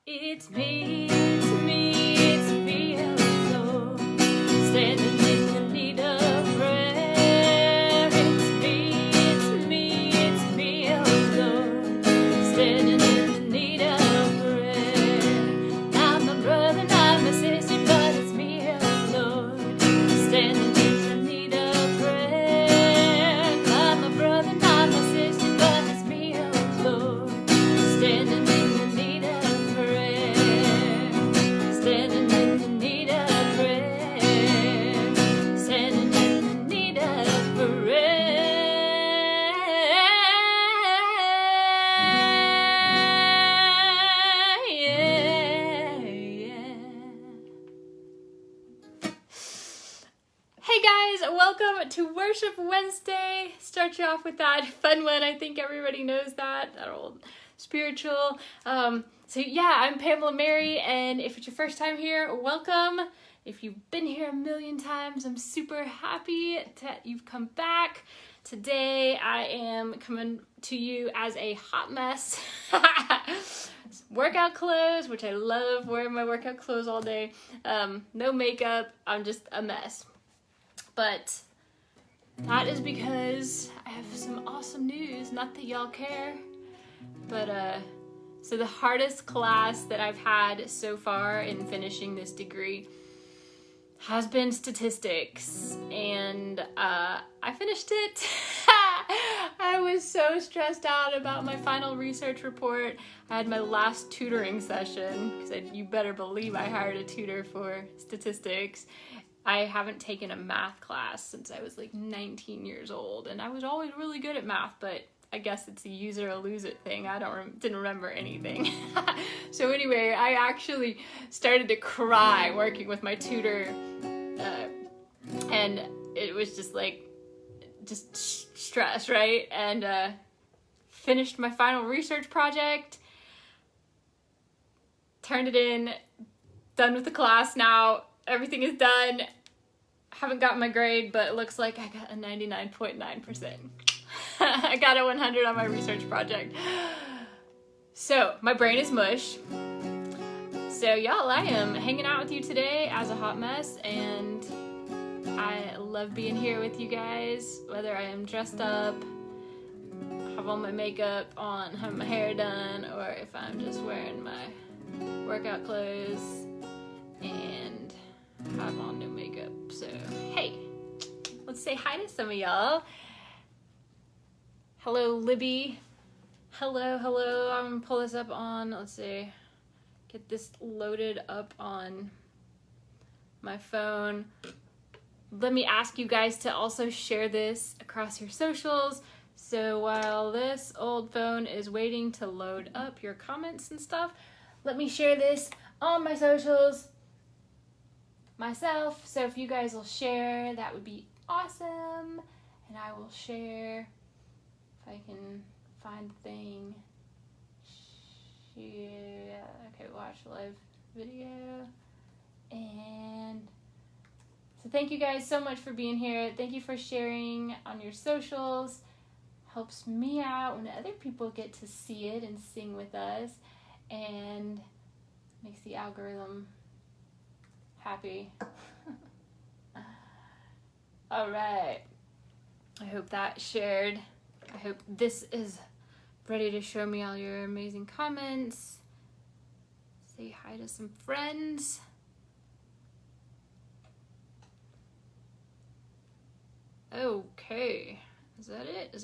It's me, oh Lord, standing in the need of prayer. It's me, oh Lord, standing in the need of prayer. Not my brother, not my sister, but it's me, oh Lord, standing in the need of prayer. Not my brother, not my sister, but it's me, oh Lord, standing in the need of prayer. Standing in the need of prayer. Standing in the need of prayer. Yeah. Hey guys, welcome to Worship Wednesday. Start you off with that fun one. I think everybody knows that old spiritual. So yeah, I'm Pamela Mary, and if it's your first time here, welcome. If you've been here a million times, I'm super happy that you've come back. Today I am coming to you as a hot mess. Workout clothes, which I love wearing my workout clothes all day. No makeup, I'm just a mess. But that is because I have some awesome news. Not that y'all care, but so the hardest class that I've had so far in finishing this degree has been statistics, and I finished it. I was so stressed out about my final research report. I had my last tutoring session, because you better believe I hired a tutor for statistics. I haven't taken a math class since I was like 19 years old, and I was always really good at math, but I guess it's a use it or lose it thing. I didn't remember anything. So anyway, I actually started to cry working with my tutor, and it was just stress, right? And finished my final research project, turned it in, done with the class now. Everything is done. Haven't gotten my grade, but it looks like I got a 99.9%. I got a 100 on my research project. So my brain is mush. So y'all, I am hanging out with you today as a hot mess, and I love being here with you guys, whether I am dressed up, have all my makeup on, have my hair done, or if I'm just wearing my workout clothes and have on no makeup. So hey, let's say hi to some of y'all. Hello, Libby. Hello. I'm gonna pull this up on, let's see, get this loaded up on my phone. Let me ask you guys to also share this across your socials. So while this old phone is waiting to load up your comments and stuff, let me share this on my socials myself. So if you guys will share, that would be awesome. And I will share. I can find the thing. Yeah, okay, watch live video. And so thank you guys so much for being here. Thank you for sharing on your socials. Helps me out when other people get to see it and sing with us, and makes the algorithm happy. All right. I hope that shared. I hope this is ready to show me all your amazing comments. Say hi to some friends. Okay. Is that it?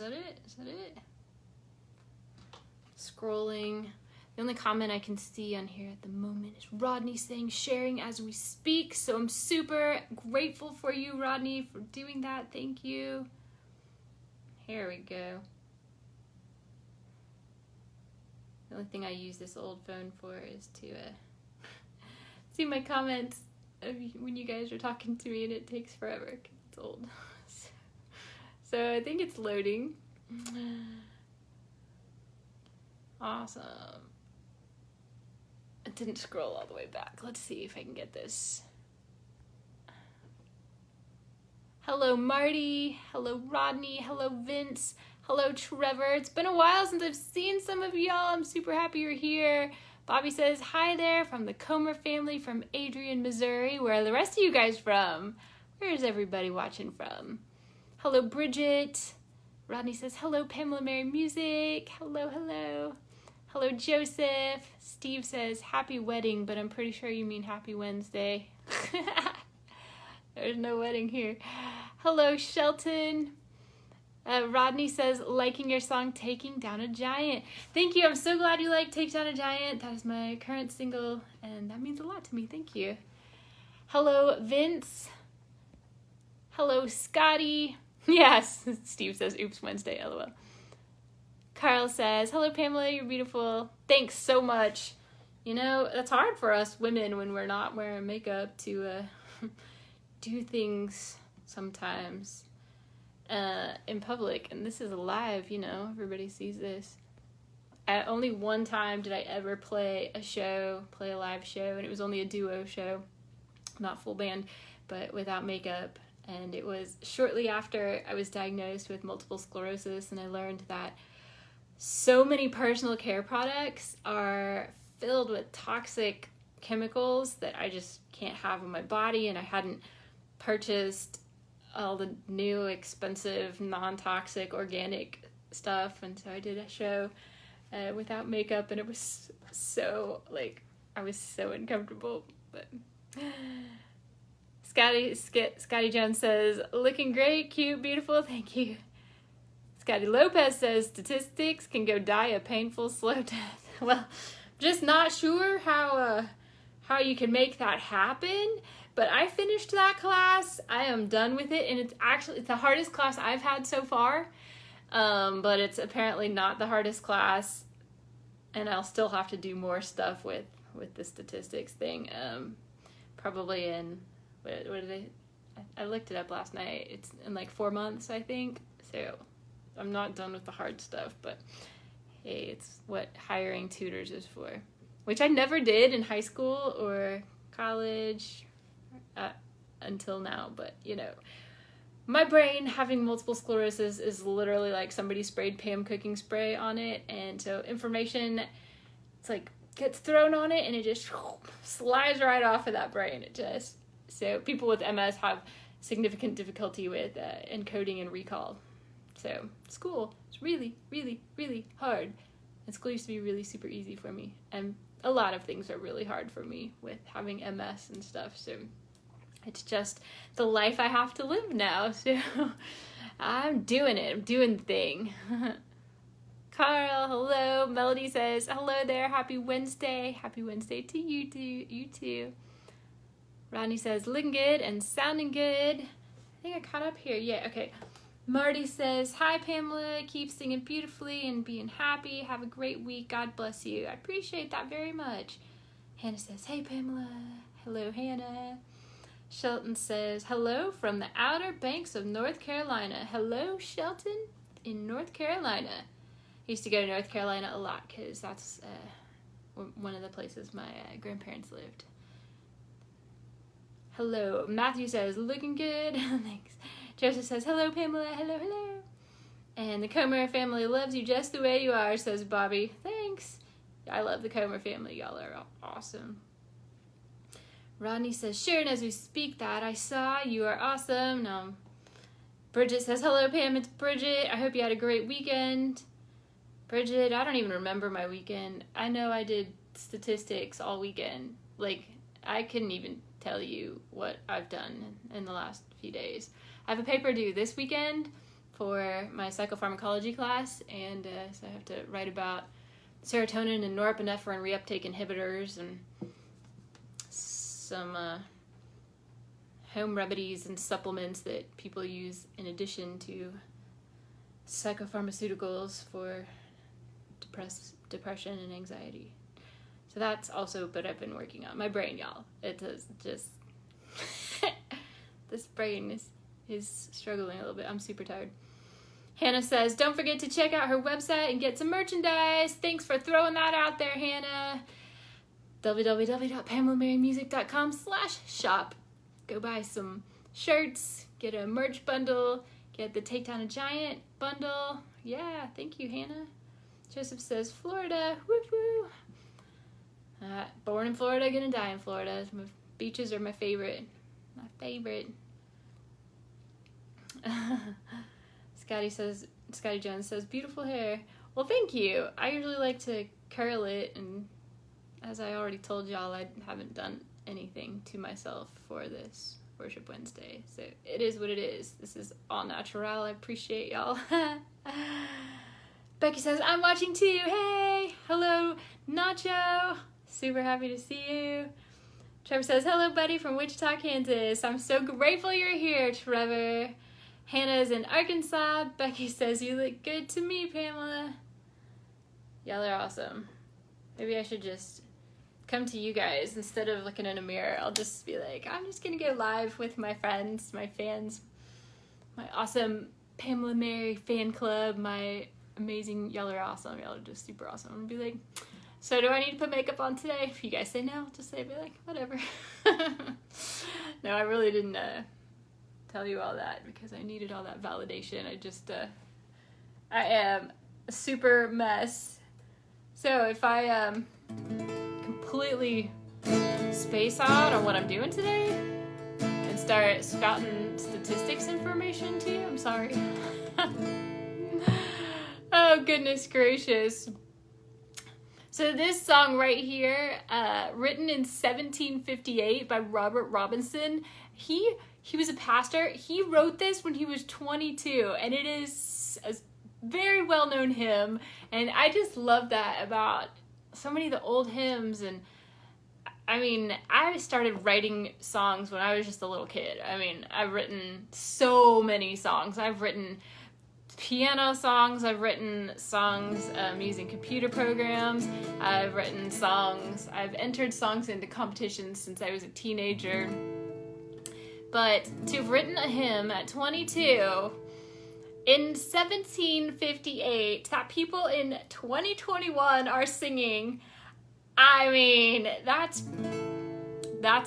Scrolling. The only comment I can see on here at the moment is Rodney saying sharing as we speak. So I'm super grateful for you, Rodney, for doing that. Thank you. Here we go. The only thing I use this old phone for is to see my comments when you guys are talking to me, and it takes forever because it's old. So I think it's loading. Awesome. It didn't scroll all the way back. Let's see if I can get this. Hello, Marty. Hello, Rodney. Hello, Vince. Hello, Trevor. It's been a while since I've seen some of y'all. I'm super happy you're here. Bobby says, hi there from the Comer family from Adrian, Missouri. Where are the rest of you guys from? Where is everybody watching from? Hello, Bridget. Rodney says, hello, Pamela Mary Music. Hello, hello. Hello, Joseph. Steve says, happy wedding, but I'm pretty sure you mean happy Wednesday. There's no wedding here. Hello, Shelton. Rodney says, liking your song, Taking Down a Giant. Thank you. I'm so glad you like Take Down a Giant. That is my current single, and that means a lot to me. Thank you. Hello, Vince. Hello, Scotty. Yes, Steve says, oops, Wednesday, LOL. Carl says, hello, Pamela, you're beautiful. Thanks so much. You know, that's hard for us women when we're not wearing makeup to do things sometimes in public. And this is live, you know, everybody sees this. Only one time did I ever play a live show, and it was only a duo show, not full band, but without makeup. And it was shortly after I was diagnosed with multiple sclerosis, and I learned that so many personal care products are filled with toxic chemicals that I just can't have in my body, and I hadn't purchased all the new, expensive, non-toxic, organic stuff, and so I did a show without makeup, and it was so, I was so uncomfortable, but... Scotty Jones says, looking great, cute, beautiful, thank you. Scotty Lopez says, statistics can go die a painful, slow death. Well, just not sure how you can make that happen, but I finished that class. I am done with it, and it's the hardest class I've had so far, but it's apparently not the hardest class, and I'll still have to do more stuff with the statistics thing, probably in... What did I looked it up last night. It's in 4 months, I think. So I'm not done with the hard stuff, but hey, it's what hiring tutors is for, which I never did in high school or college until now. But, you know, my brain having multiple sclerosis is literally like somebody sprayed Pam cooking spray on it. And so information, it's gets thrown on it and it just slides right off of that brain. So people with MS have significant difficulty with encoding and recall. So school is really, really, really hard. And school used to be really super easy for me. And a lot of things are really hard for me with having MS and stuff. So it's just the life I have to live now. So I'm doing it. I'm doing the thing. Carl, hello. Melody says, hello there. Happy Wednesday. Happy Wednesday to you too. You too. Rodney says, looking good and sounding good. I think I caught up here. Yeah, okay. Marty says, hi, Pamela. Keep singing beautifully and being happy. Have a great week. God bless you. I appreciate that very much. Hannah says, hey, Pamela. Hello, Hannah. Shelton says, hello from the Outer Banks of North Carolina. Hello, Shelton in North Carolina. I used to go to North Carolina a lot because that's one of the places my grandparents lived. Hello. Matthew says, looking good. Thanks. Joseph says, hello, Pamela. Hello, hello. And the Comer family loves you just the way you are, says Bobby. Thanks. I love the Comer family. Y'all are awesome. Rodney says, sharing as we speak that I saw. You are awesome. Now, Bridget says, hello, Pam. It's Bridget. I hope you had a great weekend. Bridget, I don't even remember my weekend. I know I did statistics all weekend. I couldn't even tell you what I've done in the last few days. I have a paper due this weekend for my psychopharmacology class, and so I have to write about serotonin and norepinephrine reuptake inhibitors and some home remedies and supplements that people use in addition to psychopharmaceuticals for depression and anxiety. So that's also what I've been working on. My brain, y'all. It is just... this brain is struggling a little bit. I'm super tired. Hannah says, don't forget to check out her website and get some merchandise. Thanks for throwing that out there, Hannah. www.pamelamarymusic.com/shop. Go buy some shirts, get a merch bundle, get the TakeDownAGiant bundle. Yeah, thank you, Hannah. Joseph says, Florida. Woo woo. Born in Florida, gonna die in Florida. My beaches are my favorite. My favorite. Scotty Jones says, beautiful hair. Well, thank you. I usually like to curl it, and as I already told y'all, I haven't done anything to myself for this Worship Wednesday. So it is what it is. This is all natural. I appreciate y'all. Becky says, I'm watching too. Hey! Hello, Nacho. Super happy to see you. Trevor says, hello, buddy, from Wichita, Kansas. I'm so grateful you're here, Trevor. Hannah's in Arkansas. Becky says, you look good to me, Pamela. Y'all are awesome. Maybe I should just come to you guys instead of looking in a mirror. I'll just be like, I'm just gonna go live with my friends, my fans, my awesome Pamela Mary fan club, my amazing, y'all are awesome. Y'all are just super awesome. I'm gonna be like, so do I need to put makeup on today? If you guys say no, I'll just say, be like, whatever. No, I really didn't tell you all that because I needed all that validation. I am a super mess. So if I completely space out on what I'm doing today and start spouting statistics information to you, I'm sorry. Oh, goodness gracious. So this song right here, written in 1758 by Robert Robinson, he was a pastor. He wrote this when he was 22, and it is a very well-known hymn, and I just love that about so many of the old hymns. And I mean, I started writing songs when I was just a little kid. I mean, I've written so many songs. I've written piano songs, I've written songs using computer programs, I've written songs, I've entered songs into competitions since I was a teenager. But to have written a hymn at 22 in 1758 that people in 2021 are singing, I mean, that's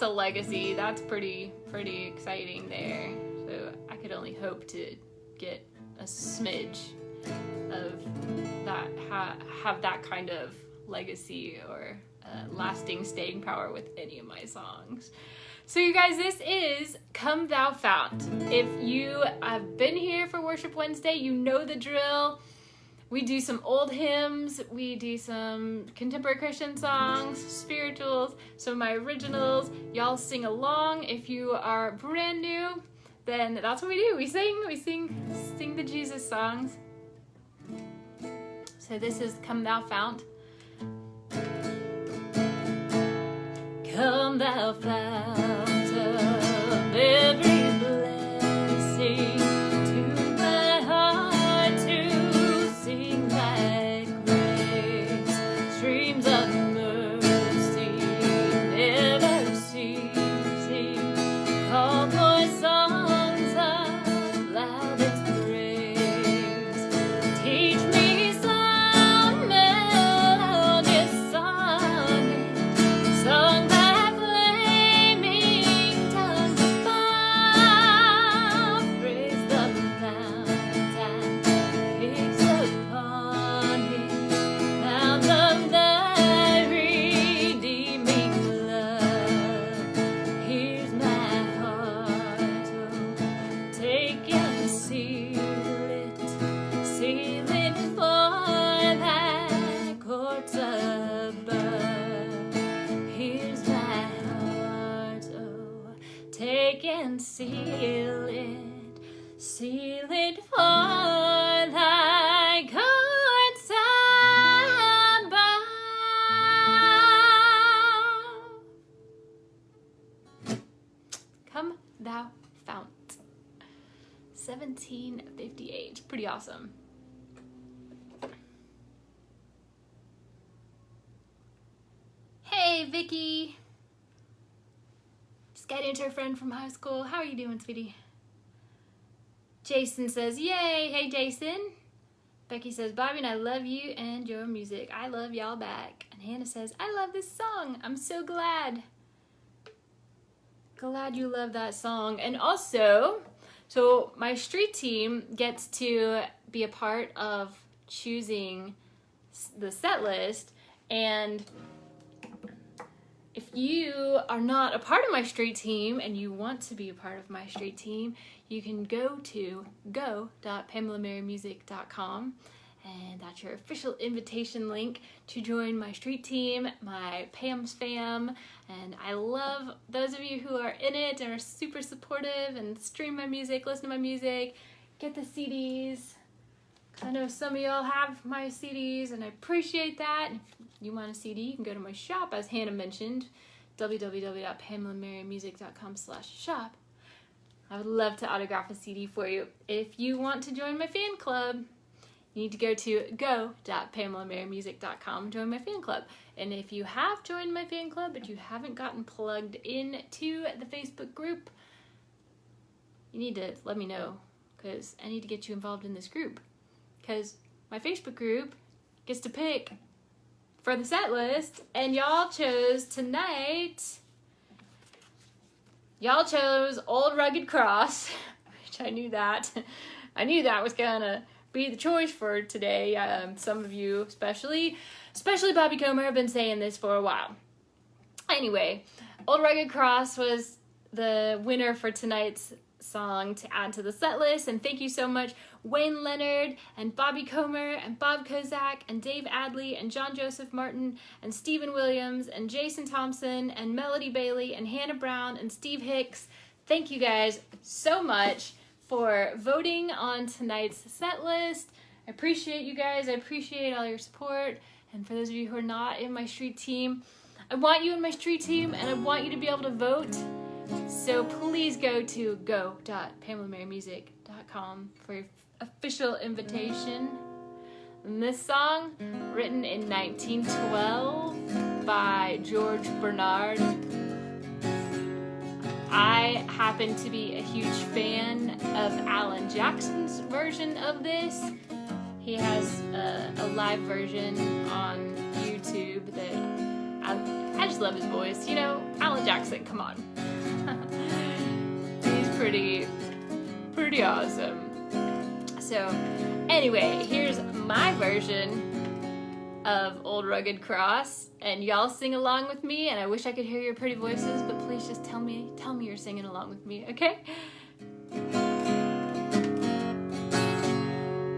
a legacy. That's pretty exciting there. So I could only hope to get a smidge of that, have that kind of legacy or lasting staying power with any of my songs. So you guys, this is ComeThouFount. If you have been here for Worship Wednesday, you know the drill. We do some old hymns, we do some contemporary Christian songs, spirituals, some of my originals. Y'all sing along. If you are brand new, then that's what we do. We sing the Jesus songs. So this is ComeThouFount. Come thou fount of every blessing, to my heart to sing thy grace. Streams of mercy never ceasing, call for songs of loudest praise. Teach me some melodious sonnet, song that flaming tongues of fire praise the mountain, fix upon it, mount of thy redeeming love. Here's my heart, oh, take and seal it for thy courts above. Here's my heart, oh, take and seal it for thy courts above. Come thou fount. 1758. Pretty awesome. Hey, Vicky. Just got into a friend from high school. How are you doing, sweetie? Jason says, yay. Hey, Jason. Becky says, Bobby and I love you and your music. I love y'all back. And Hannah says, I love this song. I'm so glad. Glad you love that song. And also, so my street team gets to be a part of choosing the set list, and if you are not a part of my street team and you want to be a part of my street team, you can go to go.pamelamarymusic.com, and that's your official invitation link to join my street team, my Pam's fam. And I love those of you who are in it and are super supportive and stream my music, listen to my music, get the CDs. I know some of y'all have my CDs, and I appreciate that. If you want a CD, you can go to my shop, as Hannah mentioned, www.pamelamarymusic.com/shop. I would love to autograph a CD for you. If you want to join my fan club, you need to go to go.pamelamarymusic.com, join my fan club. And if you have joined my fan club, but you haven't gotten plugged into the Facebook group, you need to let me know, because I need to get you involved in this group. Because my Facebook group gets to pick for the set list, and y'all chose tonight. Y'all chose 𝓟𝓪𝓻𝓂, which I knew that was gonna be the choice for today. Some of you, especially Bobby Comer, have been saying this for a while. Anyway, 𝓟𝓪𝓻𝓂 was the winner for tonight's song to add to the set list, and thank you so much, Wayne Leonard and Bobby Comer and Bob Kozak and Dave Adley and John Joseph Martin and Stephen Williams and Jason Thompson and Melody Bailey and Hannah Brown and Steve Hicks. Thank you guys so much for voting on tonight's set list. I appreciate you guys. I appreciate all your support. And for those of you who are not in my street team, I want you in my street team, and I want you to be able to vote. So please go to go.pamelamarymusic.com for your official invitation. And this song, written in 1912 by George Bernard. I happen to be a huge fan of Alan Jackson's version of this. He has a live version on YouTube that I just love his voice. You know, Alan Jackson, come on. He's pretty awesome. So anyway, here's my version of 𝓟𝓪𝓻𝓂, and y'all sing along with me, and I wish I could hear your pretty voices, but please just tell me you're singing along with me, okay?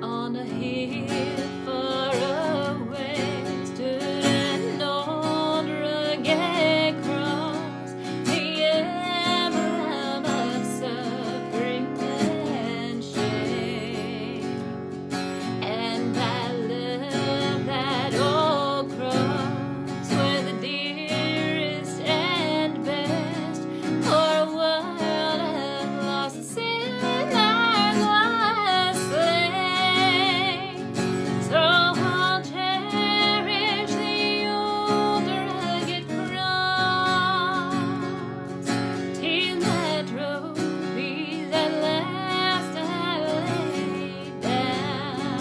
On a hill far away stood an old rugged cross, the emblem of suffering and shame. And I love that old cross, where the dearest and best for a world of lost sinners was slain. So I'll cherish the old rugged cross till my trophies at last I lay down.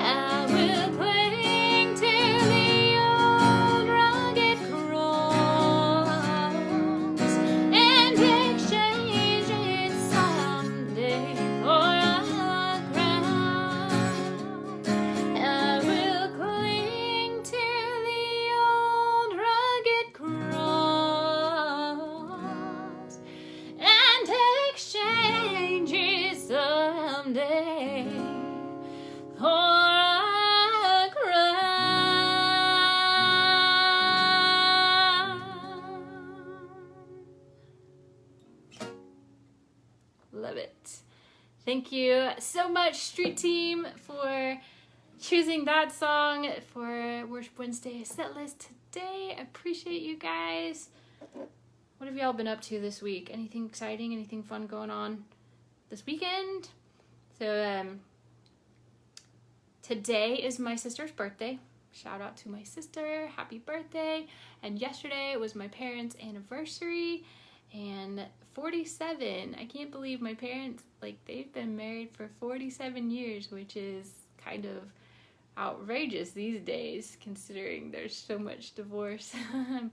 I will cling to the old rugged cross and exchange it someday for a crown. I will cling to the old rugged cross and exchange it someday for a crown. Love it. Thank you so much, Street Team, for choosing that song for Worship Wednesday set list today. I appreciate you guys. What have y'all been up to this week? Anything exciting? Anything fun going on this weekend? So, today is my sister's birthday. Shout out to my sister. Happy birthday. And yesterday was my parents' anniversary. And 47. I can't believe my parents, they've been married for 47 years, which is kind of outrageous these days, considering there's so much divorce.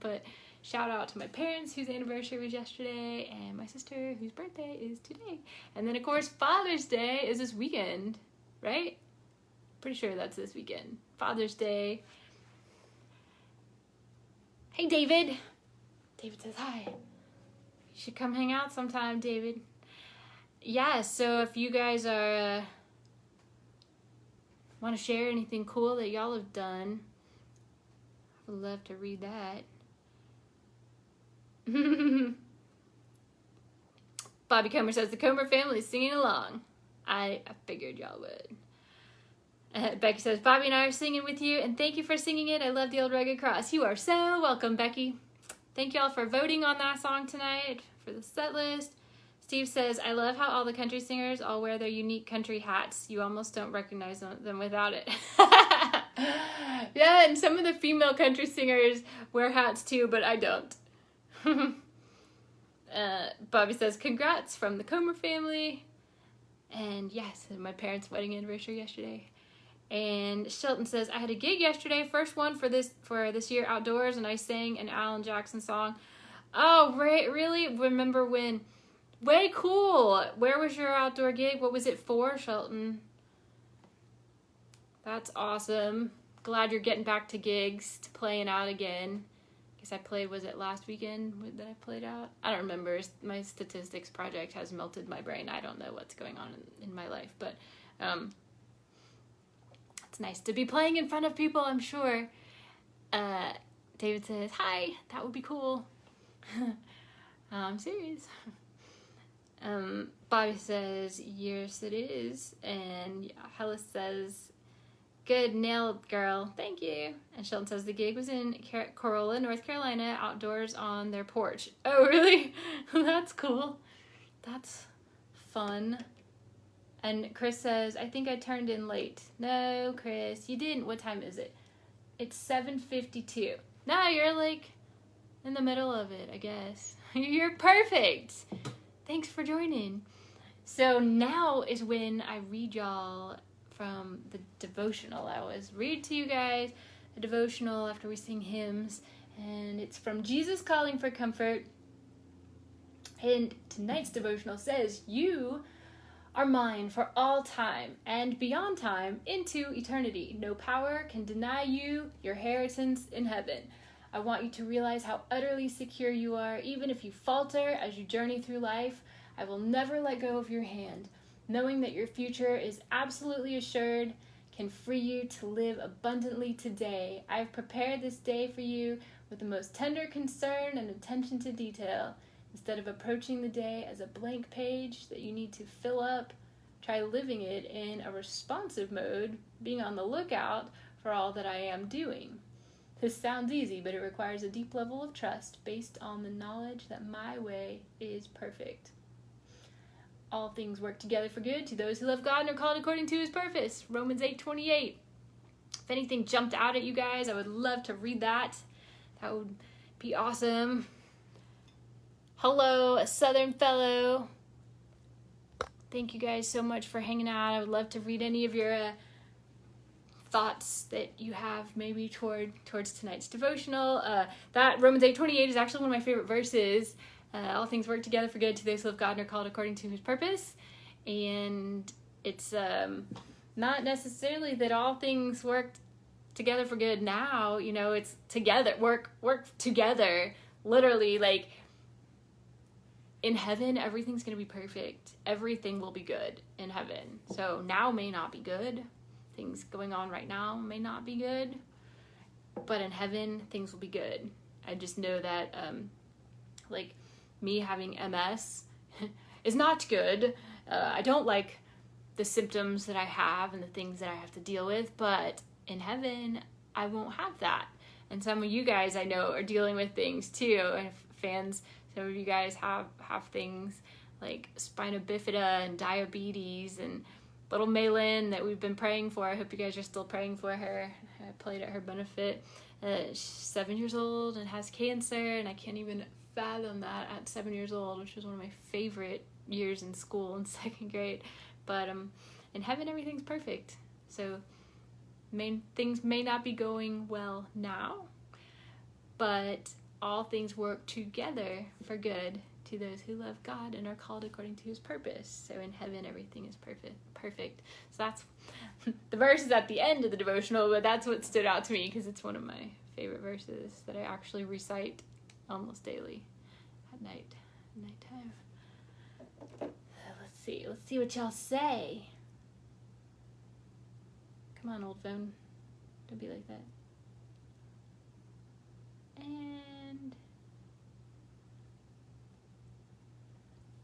But shout out to my parents, whose anniversary was yesterday, and my sister, whose birthday is today. And then, of course, Father's Day is this weekend, right? Pretty sure that's this weekend. Father's Day. Hey, David. David says hi. You should come hang out sometime, David. Yeah, so if you guys are want to share anything cool that y'all have done, I would love to read that. Bobby Comer says the Comer family is singing along. I figured y'all would. Becky says, Bobby and I are singing with you, and thank you for singing it. I love the Old Rugged Cross. You are so welcome, Becky. Thank y'all for voting on that song tonight for the set list. Steve says, I love how all the country singers all wear their unique country hats. You almost don't recognize them without it. Yeah, and some of the female country singers wear hats too, but I don't. Bobby says, congrats from the Comer family. And yes, my parents' wedding anniversary yesterday. And Shelton says, I had a gig yesterday, first one for this year outdoors, and I sang an Alan Jackson song. Oh, right, really? Remember when? Way cool. Where was your outdoor gig? What was it for, Shelton? That's awesome. Glad you're getting back to gigs, to playing out again. Guess I played, was it last weekend that I played out? I don't remember. My statistics project has melted my brain. I don't know what's going on in my life, but it's nice to be playing in front of people, I'm sure. David says, hi, that would be cool. I'm serious. Bobby says, yes, it is. And Hella says, good, nailed, girl. Thank you. And Sheldon says the gig was in Corolla, North Carolina, outdoors on their porch. Oh, really? That's cool. That's fun. And Chris says, I think I turned in late. No, Chris, you didn't. What time is it? It's 7:52. No, you're like in the middle of it, I guess. You're perfect. Thanks for joining. So now is when I read y'all from the devotional. I always read to you guys a devotional after we sing hymns, and it's from Jesus Calling for Comfort. And tonight's devotional says, you are mine for all time and beyond time into eternity. No power can deny you your inheritance in heaven. I want you to realize how utterly secure you are. Even if you falter as you journey through life, I will never let go of your hand. Knowing that your future is absolutely assured can free you to live abundantly today. I have prepared this day for you with the most tender concern and attention to detail. Instead of approaching the day as a blank page that you need to fill up, try living it in a responsive mode, being on the lookout for all that I am doing. This sounds easy, but it requires a deep level of trust based on the knowledge that my way is perfect. All things work together for good to those who love God and are called according to his purpose. Romans 8:28. If anything jumped out at you guys, I would love to read that. That would be awesome. Hello, a Southern fellow. Thank you guys so much for hanging out. I would love to read any of your thoughts that you have maybe towards tonight's devotional. That Romans 8:28 is actually one of my favorite verses. All things work together for good to those who love God and are called according to his purpose. And it's not necessarily that all things work together for good now. You know, it's together, work together. Literally, like, in heaven, everything's going to be perfect. Everything will be good in heaven. So now may not be good. Things going on right now may not be good. But in heaven, things will be good. I just know that, like, me having MS is not good. I don't like the symptoms that I have and the things that I have to deal with, but in heaven, I won't have that. And some of you guys I know are dealing with things too. And fans, some of you guys have things like spina bifida and diabetes and little Maylin that we've been praying for. I hope you guys are still praying for her. I played at her benefit. She's 7 years old and has cancer, and I can't even fathom that at 7 years old, which was one of my favorite years in school in second grade. But in heaven, everything's perfect. So things may not be going well now, but all things work together for good to those who love God and are called according to his purpose. So in heaven, everything is perfect. So that's the verse is at the end of the devotional, but that's what stood out to me because it's one of my favorite verses that I actually recite almost daily at nighttime. Let's see what y'all say. Come on, old phone. Don't be like that. And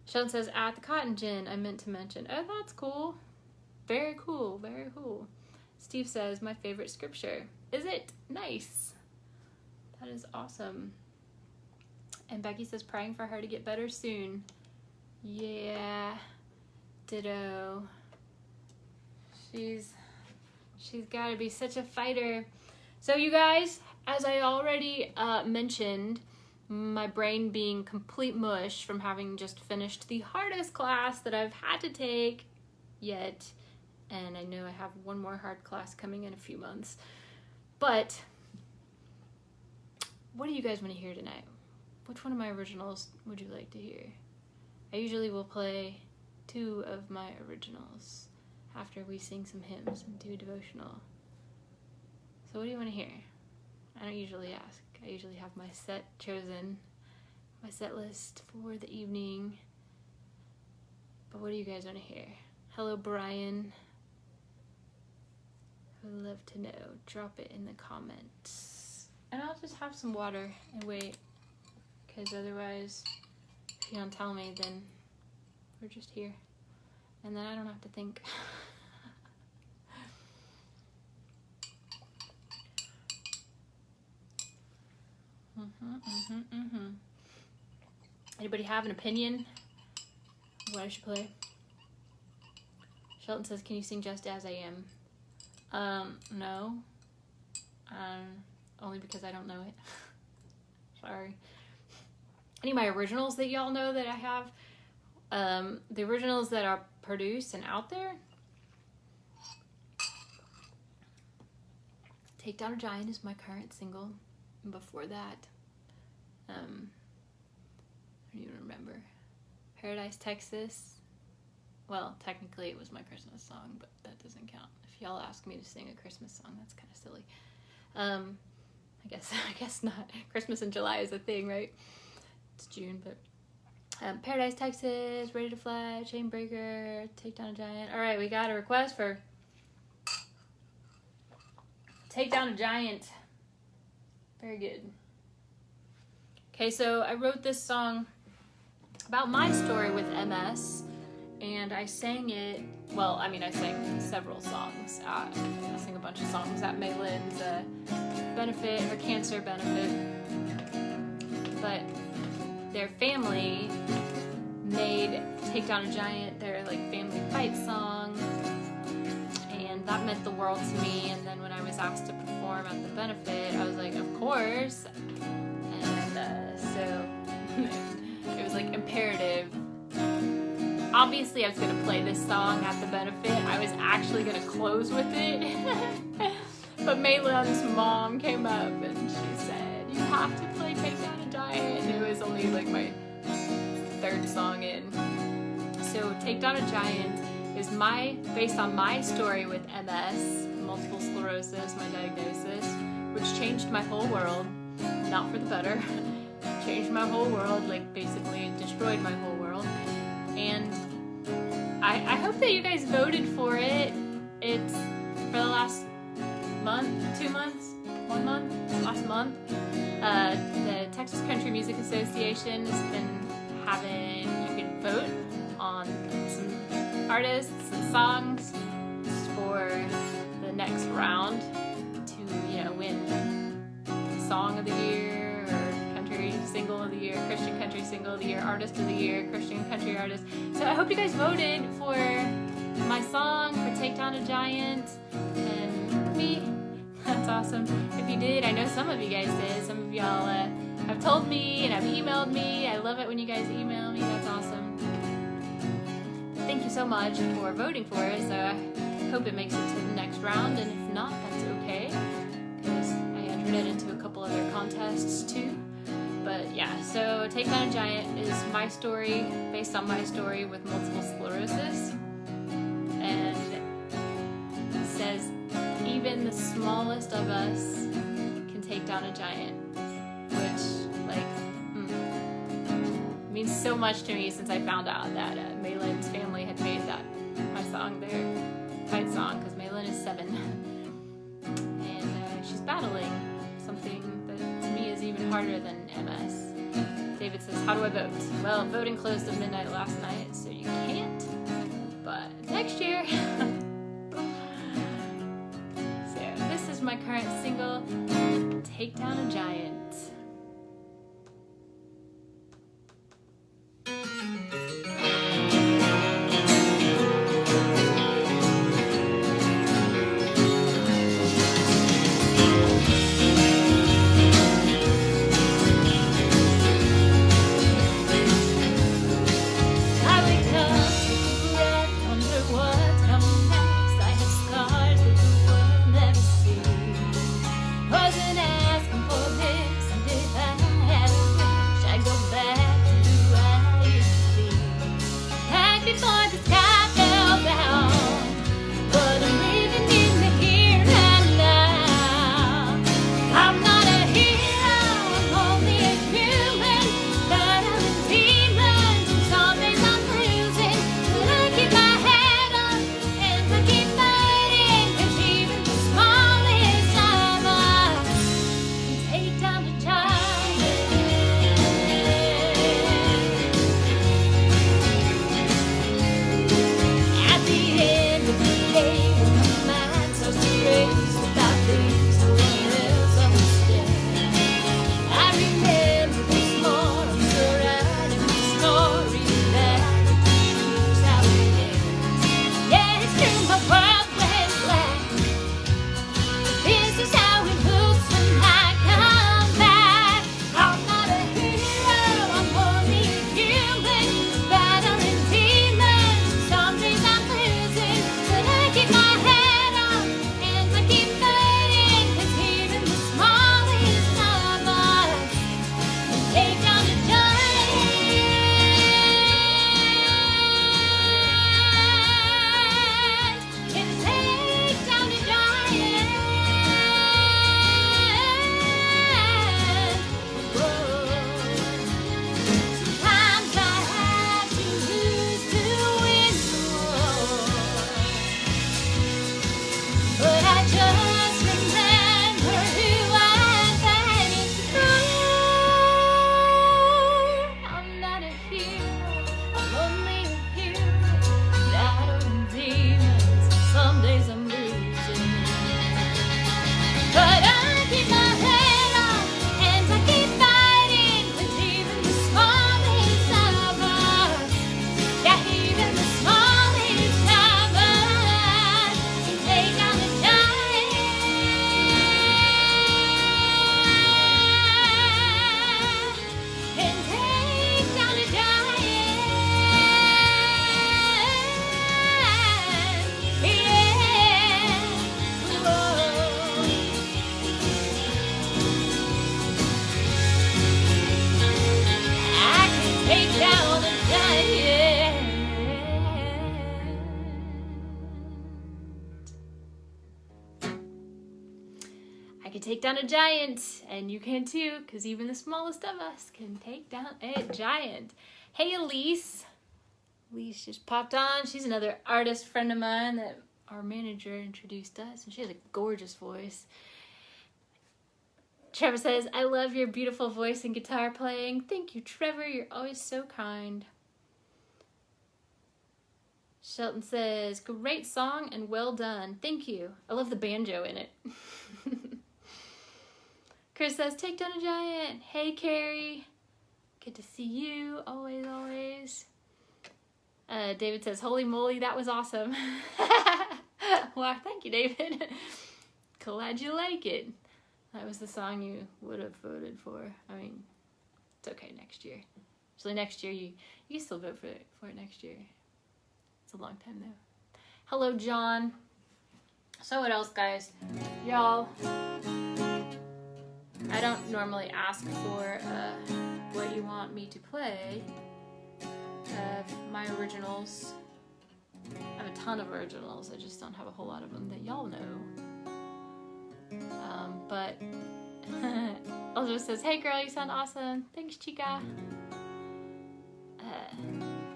Sheldon says, at the cotton gin, I meant to mention. Oh, that's cool. Very cool, very cool. Steve says, my favorite scripture. Is it? Nice. That is awesome. And Becky says, praying for her to get better soon. Yeah, ditto. She's got to be such a fighter. So you guys, as I already mentioned, my brain being complete mush from having just finished the hardest class that I've had to take yet. And I know I have one more hard class coming in a few months. But what do you guys want to hear tonight? Which one of my originals would you like to hear? I usually will play 2 of my originals after we sing some hymns and do a devotional. So what do you want to hear? I don't usually ask. I usually have my set chosen, my set list for the evening. But what do you guys want to hear? Hello, Brian. I would love to know. Drop it in the comments. And I'll just have some water and wait, because otherwise, if you don't tell me, then we're just here. And then I don't have to think. Anybody have an opinion of what I should play? Shelton says, can you sing Just As I Am? No. Only because I don't know it. Sorry. Any of my originals that y'all know that I have? The originals that are produced and out there? TakeDownAGiant is my current single. And before that, I don't even remember. ParadiseTexas. Well, technically it was my Christmas song, but that doesn't count. If y'all ask me to sing a Christmas song, that's kind of silly. I guess not. Christmas in July is a thing, right? It's June, but ParadiseTexas, Ready to Fly, Chainbreaker, TakeDownAGiant. All right, we got a request for TakeDownAGiant. Very good. Okay, so I wrote this song about my story with MS, and I sang it, well, I mean, I sang several songs. I sang a bunch of songs at Maylin's benefit, her cancer benefit, but their family made TakeDownAGiant their like family fight song, and that meant the world to me. And then when I was asked to perform at the benefit, I was like, of course. And so it was like imperative. Obviously I was going to play this song at the benefit. I was actually going to close with it. But Maylin's mom came up and she said, you have to play TakeDownAGiant. And it was only like my 3rd song in. So TakeDownAGiant is based on my story with MS, multiple sclerosis, my diagnosis, which changed my whole world. Not for the better. Changed my whole world, like basically destroyed my whole world. And I hope that you guys voted for it. It's for the last month, 2 months, 1 month, last month. The Texas Country Music Association has been having, you can vote on some artists and songs for the next round to, win Song of the Year or Country Single of the Year, Christian Country Single of the Year, Artist of the Year, Christian Country Artist. So I hope you guys voted for my song, for TakeDownAGiant, and me. That's awesome. If you did, I know some of you guys did. Some of y'all have told me and have emailed me. I love it when you guys email me. That's awesome. Thank you so much for voting for it. So I hope it makes it to the next round, and if not, that's okay, because I entered it into a couple other contests too. But yeah, so TakeDownAGiant is my story, based on my story with multiple sclerosis, and it says even the smallest of us can Take Down a Giant, which, like, means so much to me since I found out that Maylin's family had made that my song their fight song, because Maylin is 7 and she's battling something that to me is even harder than MS. David says, how do I vote? Well, voting closed at midnight last night, so you can't, but next year. So this is my current single, Take Down a Giant. I can take down a giant, and you can too, because even the smallest of us can take down a giant. Hey, Elise. Elise just popped on. She's another artist friend of mine that our manager introduced us, and she has a gorgeous voice. Trevor says, I love your beautiful voice and guitar playing. Thank you, Trevor. You're always so kind. Shelton says, great song and well done. Thank you. I love the banjo in it. Chris says, take down a giant. Hey, Carrie. Good to see you. Always, always. David says, holy moly, that was awesome. Well, thank you, David. Glad you like it. That was the song you would have voted for. I mean, it's okay next year. Actually, next year, you can still vote for it next year. It's a long time, though. Hello, John. So what else, guys? Y'all, I don't normally ask for what you want me to play. My originals, I have a ton of originals. I just don't have a whole lot of them that y'all know. But Elizabeth says, hey girl, you sound awesome. Thanks, chica.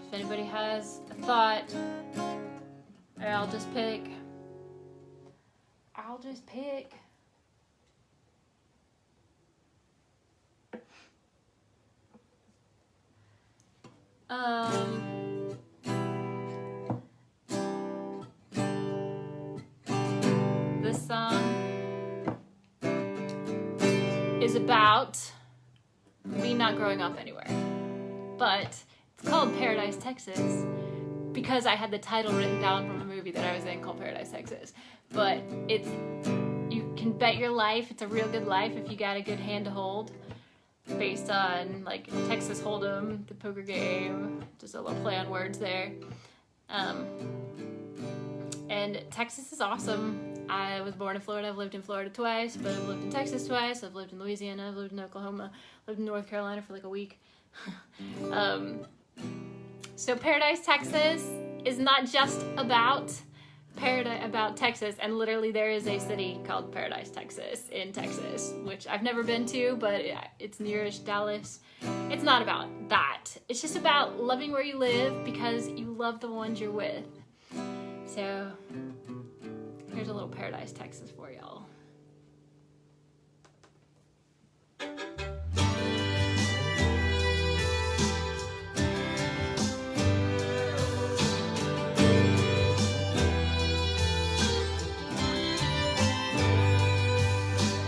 If anybody has a thought, or I'll just pick. This song is about me not growing up anywhere, but it's called Paradise, Texas, because I had the title written down from a movie that I was in called Paradise, Texas. But it's, you can bet your life it's a real good life if you got a good hand to hold, based on like Texas Hold'em, the poker game, just a little play on words there. And Texas is awesome. I was born in Florida. I've lived in Florida twice, but I've lived in Texas twice. I've lived in Louisiana. I've lived in Oklahoma. Lived in North Carolina for like a week. So Paradise, Texas is not just about Texas, and literally there is a city called Paradise, Texas in Texas, which I've never been to, but it's nearish Dallas. It's not about that. It's just about loving where you live because you love the ones you're with. So here's a little Paradise, Texas for y'all.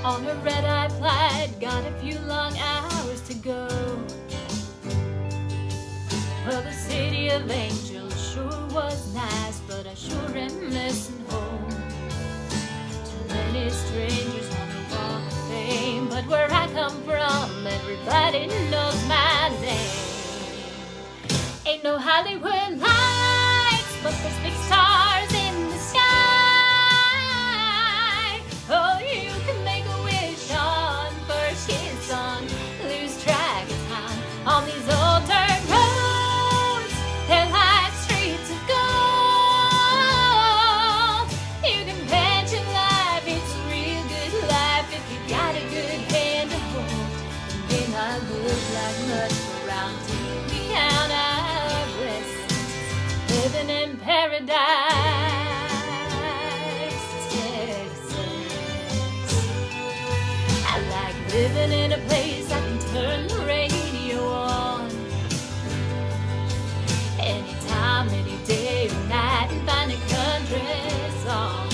On a red-eye flight, got a few long hours to go. Well, the city of angels sure was nice, but I sure am missing home. Too many strangers on the walk of fame, but where I come from, everybody knows my name. Ain't no Hollywood lights, but there's big stars in the sky. Oh, you can make a wish on first kiss on, lose track of time on these old dirt roads. They're like streets of gold. You can bet your life it's a real good life if you got a good hand to hold. It may not look like much around till we count our blessings. Living in Paradise, Texas. I like living in a place I can turn the radio on anytime, any day or night, and find a country song.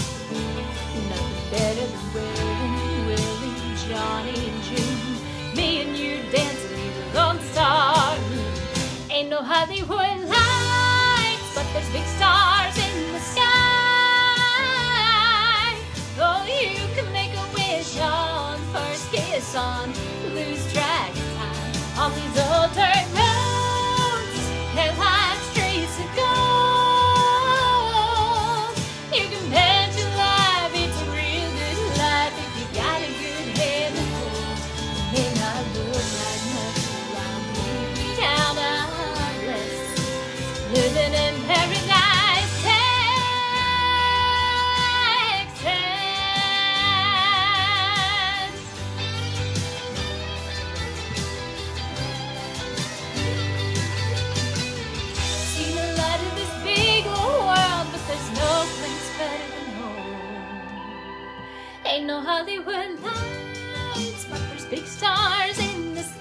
Nothing better than Willie, Johnny, and June. Me and you dancing near the Lone Star Moon. Ain't no Hollywood lights, but there's big stars in the sky. Oh, you can make a wish on first kiss on, lose track of time on these old dirt roads. They're like streets of gold. You can bet your life it's a real good life if you got a good hand to hold. It may not look like much around here. We count our blessings. Living in Paradise, Texas. Seen the light of this big old world, but there's no place better than home. Ain't no Hollywood lights, but there's big stars in the sky.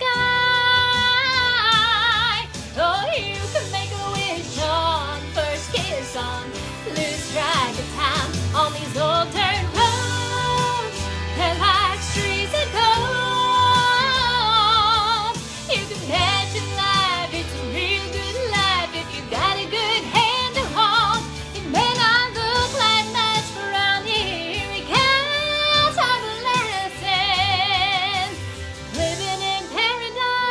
Oh, you can make a wish on first kiss on, lose track of time on these old dirt roads. They're like streets of gold. You can bet your life it's a real good life if you got a good hand to hold. It may not look like much around here. We count our blessings. Living in Paradise,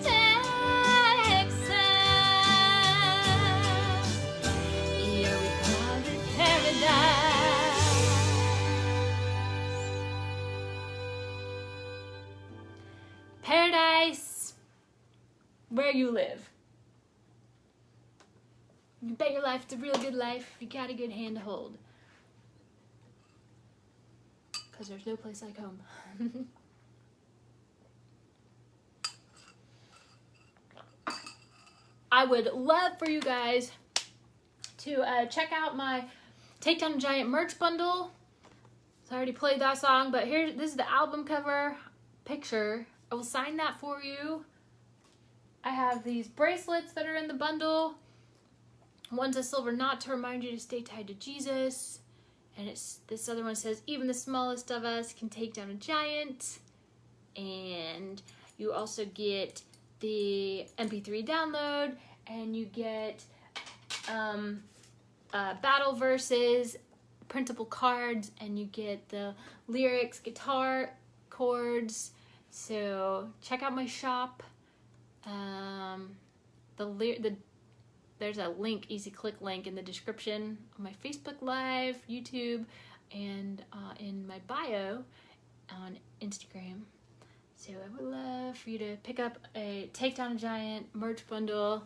Texas. Yeah, we call it paradise. Paradise, where you live. You bet your life it's a real good life if you got a good hand to hold. because there's no place like home. I would love for you guys to check out my TakeDownAGiant merch bundle. So I already played that song, but this is the album cover picture. I will sign that for you. I have these bracelets that are in the bundle. One's a silver knot to remind you to stay tied to Jesus. And this other one says, even the smallest of us can take down a giant. And you also get the MP3 download, and you get battle verses, printable cards, and you get the lyrics, guitar chords. So check out my shop. There's a link, easy click link in the description on my Facebook Live, YouTube, and in my bio on Instagram. So I would love for you to pick up a TakeDownAGiant merch bundle.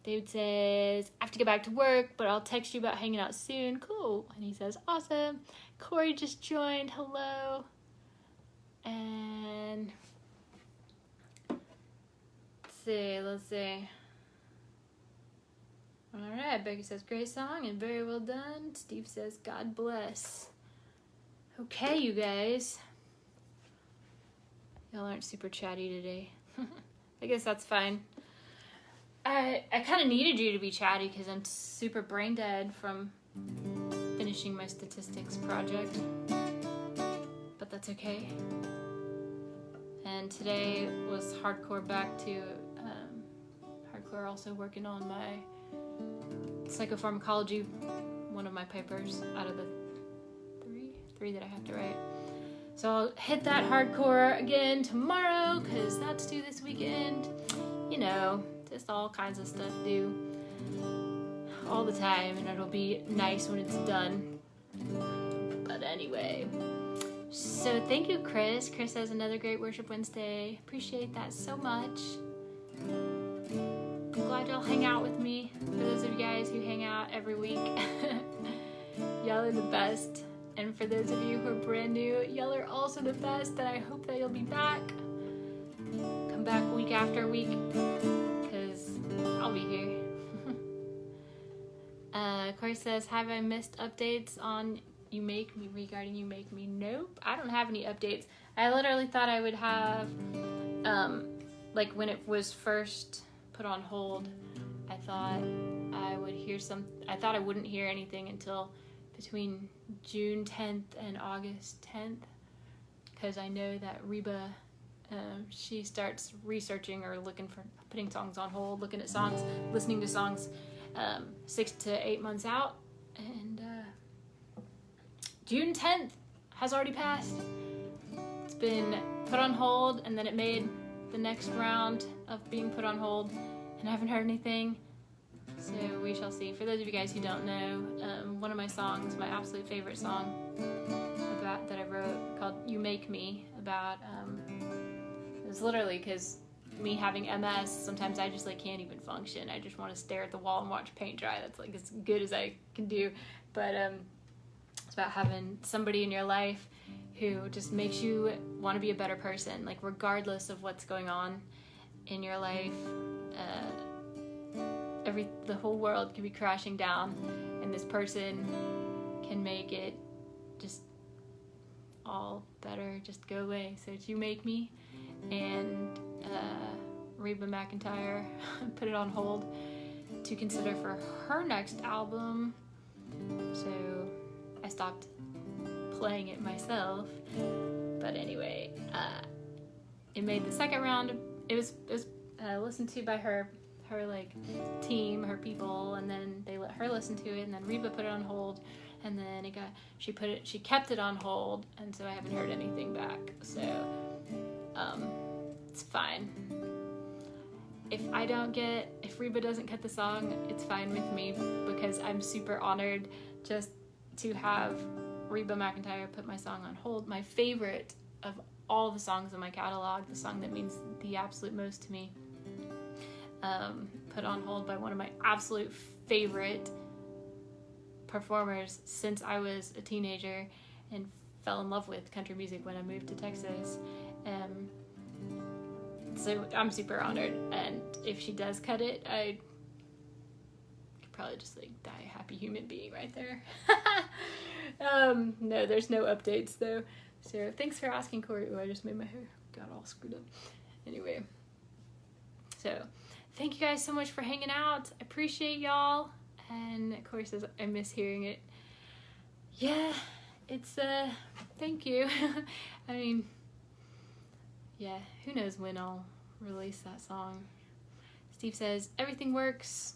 David says, I have to get back to work, but I'll text you about hanging out soon. Cool. And he says, awesome. Corey just joined. Hello. And let's see. All right, Becky says, great song and very well done. Steve says, God bless. Okay, you guys. Y'all aren't super chatty today. I guess that's fine. I kind of needed you to be chatty because I'm super brain dead from finishing my statistics project. But that's okay. And today was hardcore back to hardcore, also working on my psychopharmacology, one of my papers out of the three that I have to write. So I'll hit that hardcore again tomorrow because that's due this weekend. You know, just all kinds of stuff due all the time, and it'll be nice when it's done. But anyway, so thank you, Chris. Chris has another great Worship Wednesday. Appreciate that so much. I'm glad y'all hang out with me. For those of you guys who hang out every week, y'all are the best. And for those of you who are brand new, y'all are also the best, and I hope that you'll be back. Come back week after week, because I'll be here. Corey says, have I missed updates on You Make Me regarding You Make Me? Nope, I don't have any updates. I literally thought I would have, like when it was first put on hold, I thought I wouldn't hear anything until between June 10th and August 10th, because I know that Reba, she starts researching or looking for putting songs on hold, looking at songs, listening to songs 6 to 8 months out, and June 10th has already passed. It's been put on hold, and then it made the next round of being put on hold, and I haven't heard anything. So we shall see. For those of you guys who don't know, one of my songs, my absolute favorite song that I wrote called You Make Me, about, it was literally because me having MS, sometimes I just like can't even function. I just want to stare at the wall and watch paint dry. That's like as good as I can do. But it's about having somebody in your life who just makes you want to be a better person, like regardless of what's going on in your life. The whole world can be crashing down, and this person can make it just all better, just go away. So it's You Make Me, and Reba McEntire put it on hold to consider for her next album. So I stopped playing it myself. But anyway, it made the second round. It was listened to by her like team, her people, and then they let her listen to it, and then Reba put it on hold, and then she kept it on hold, and so I haven't heard anything back. So it's fine. If Reba doesn't cut the song, it's fine with me, because I'm super honored just to have Reba McEntire put my song on hold. My favorite of all the songs in my catalog, the song that means the absolute most to me, put on hold by one of my absolute favorite performers since I was a teenager and fell in love with country music when I moved to Texas. So I'm super honored, and if she does cut it, I could probably just like die a happy human being right there. No, there's no updates though. So thanks for asking, Corey. Oh, I just made my hair got all screwed up. Anyway, so thank you guys so much for hanging out. I appreciate y'all. And Corey says I miss hearing it. Yeah, it's thank you. I mean, yeah, who knows when I'll release that song. Steve says everything works.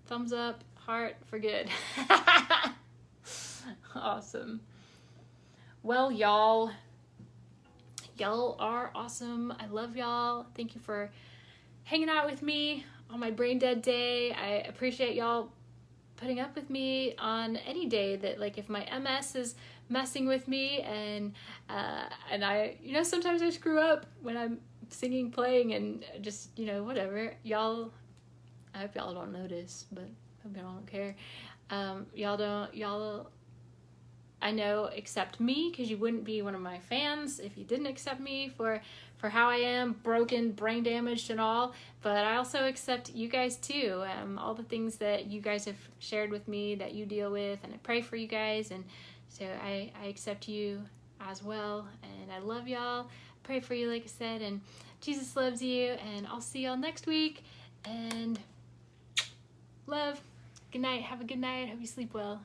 Thumbs up, heart for good. Awesome. Well, y'all are awesome. I love y'all. Thank you for hanging out with me on my brain dead day. I appreciate y'all putting up with me on any day that, like, if my MS is messing with me, and I, you know, sometimes I screw up when I'm singing, playing, and just, you know, whatever. Y'all, I hope y'all don't notice, but I hope y'all don't care. Y'all I know accept me, because you wouldn't be one of my fans if you didn't accept me for how I am, broken, brain damaged and all. But I also accept you guys too, all the things that you guys have shared with me that you deal with, and I pray for you guys, and so I accept you as well, and I love y'all. Pray for you, like I said, and Jesus loves you, and I'll see y'all next week, and love. Good night. Have a good night. Hope you sleep well.